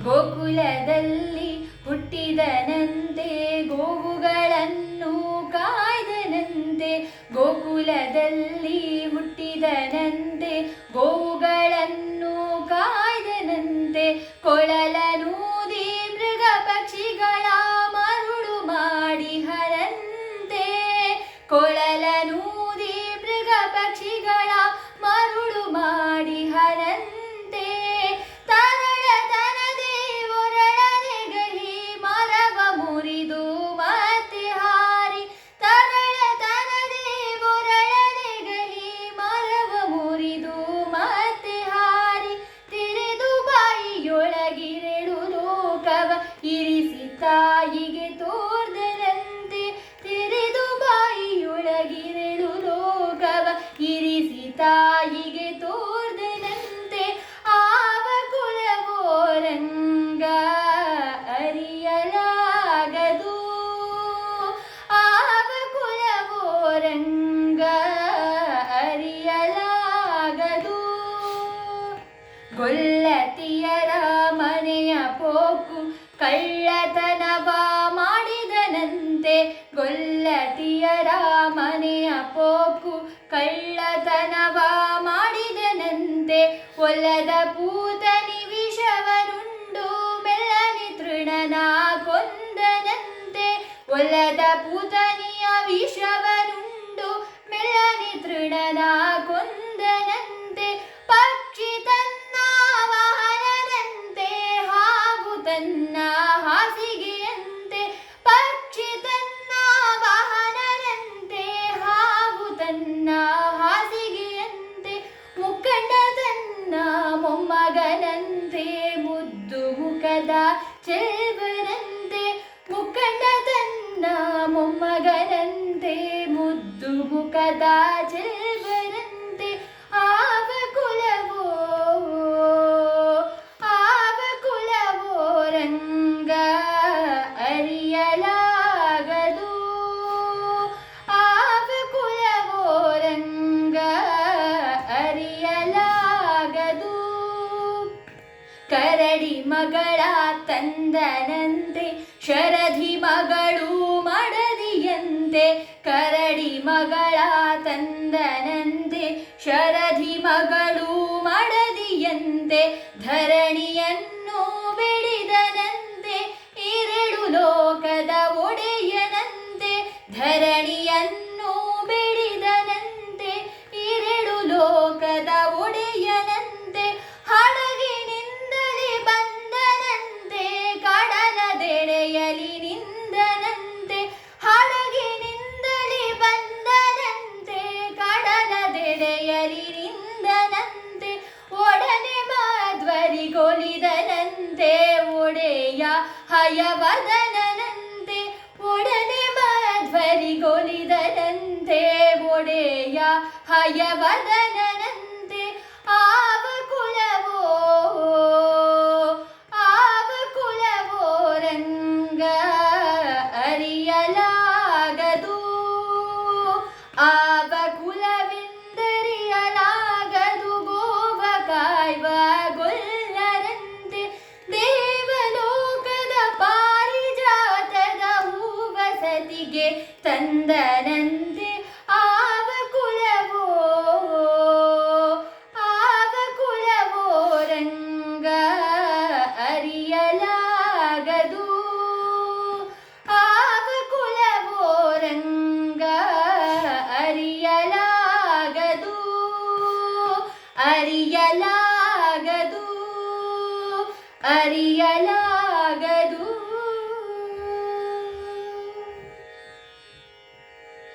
ಗೋಕುಲದಲ್ಲಿ ಹುಟ್ಟಿದನಂತೆ ಗೋವುಗಳನ್ನು ಕಾಯ್ದನಂತೆ. ಗೋಕುಲದಲ್ಲಿ ಹುಟ್ಟಿದನಂತೆ ಗೋವುಗಳನ್ನು ಕಾಯ್ದನಂತೆ. ಕೊಳಲನೂದಿ ಮೃಗ ಪಕ್ಷಿಗಳ ಮರುಳು ಮಾಡಿಹರಂತೆ. ಕೊಳಲನೂದಿ ಮೃಗ ಪಕ್ಷಿಗಳ ಮರುಳು ಮಾಡಿಹರಂತೆ. ತರಳತನದೆ ಒರಳದೆ ಗಹಿ ಮರವ ಮುರಿದು ಮತ್ತೆ ಹಾರಿ. ತರಳತನದೆ ಒರಳದೆ ಗಹಿ ಮರವ ಮುರಿದು ಮತ್ತೆ ಹಾರಿ. ತೆರೆದು ಬಾಯಿಯೊಳಗಿರೆಡು ಲೋಕವ ಇರಿಸಿ ತಾಯಿಗೆ ತೋರ್ದನಂತೆ. ತೆರೆದು ಬಾಯಿಯೊಳಗಿರೆಡು ಲೋಕವ ಇರಿಸಿ ತಾಯಿಗೆ ತೋರ್ದನಂತೆ. ಆವ ಕುಲವೋ ರಂಗ ಅರಿಯಲಾಗದು. ಆವ ಕುಲವೋ ರಂಗ ಅರಿಯಲಾಗದು. ಗೊಲ್ಲತಿಯರ ಮನೆಯ ಪೋಕು ಕಳ್ಳತನವ ಮಾಡಿದನಂತೆ. ಗೊಲ್ಲತಿಯರ ಮನೆಯ ಪೋಕು ಕಳ್ಳತನವ ಮಾಡಿದನಂತೆ. ಒಲ್ಲದ ಪೂತನಿ ವಿಷವನುಂಡು ಮೆಲ್ಲನೆ ತೃಣನ ಕೊಂದನಂತೆ. ಒಲ್ಲದ ಪೂತನಿಯ ವಿಷವನುಂಡು ಮೆಲ್ಲನೆ ತೃಣನ ಕೊಂದನಂತೆ. ಪಕ್ಷಿ ತನ್ನ ವಾಹನದಂತೆ ಹಾವು ತನ್ನ ಹಾಸಿಗೆಯಂತೆ. ಪಕ್ಷಿ ತನ್ನ ವಾಹನದಂತೆ ಹಾವು ತನ್ನ ಹಾಸಿಗೆಯಂತೆ. ಮುಖಂಡ ತನ್ನ ಮೊಮ್ಮಗನಂತೆ ಮುದ್ದು ಮುಖದ ಚೆಲ್ವನಂತೆ. ಮುಖಂಡ ತನ್ನ ಮೊಮ್ಮಗನಂತೆ ಮುದ್ದು ಮುಖದ ಚೆಲ್ವನಂತೆ. ಆವ ಕುಲವೋ ರಂಗ ಅರಿಯಲಾಗದು. ಆವ ಕುಲವೋ ರಂಗ ಅರಿಯಲಾಗದು. ಕರಡಿ ಮಗಳ ತಂದನಂತೆ ಶರಧಿ ಮಗಳು ಮಡದಿಯಂತೆ. ಕರಡಿ ಮಗಳ ತಂದನಂತೆ ಶರಧಿ ಮಗಳು ಮಡದಿಯಂತೆ. ಧರಣಿಯನ್ನು ಬೆಳೆದನಂತೆ ಎರಡು ಲೋಕದ ಒಡೆಯನಂತೆ. ಧರಣಿಯನ್ನು ಬೆಳೆದನಂತೆ ಎರಡು ಲೋಕದ ಒಡೆಯನಂತೆ. ಹಡಗಿನಿಂದಲೇ ಬಂದನಂತೆ ಕಡಲದೆಡೆಯಲಿ ನಿಂದನಂತೆ. ಹಡಗಿನಿಂದಲೇ ಬಂದನಂತೆ ಕಡಲದೆಡೆಯಲಿ ನಿಂದನಂತೆ. ಒಡನೆ ಮಾಧ್ವರಿಗೊಲಿದನಂತೆ ಒಡೆಯ ಹಯವದನಂತೆ. ಒಡನೆ ಮಾಧ್ವರಿಗೊಲಿದನಂತೆ ಒಡೆಯ ಹಯವದನಂತೆ. ಆವ ಕುಲವೋ ರಂಗ ಅರಿಯಲಾಗದು. ಆವ ಕುಲವೆಂದರಿಯಲಾಗದು. ಗೋವ ಕಾಯ್ವ ಗೊಲ್ಲರಂತೆ. ದೇವಲೋಕದ ಪಾರಿಜಾತದ ಹೂವಸತಿಗೆ ತಂದನಂತೆ. ಆವ ಕುಲವೋ ರಂಗ ಅರಿಯಲಾಗದು. ಆವ ಕುಲವೋ ರಂಗ ಅರಿಯಲಾಗದು. ಅರಿಯಲಾಗದು. ಅರಿಯಲಾಗದು.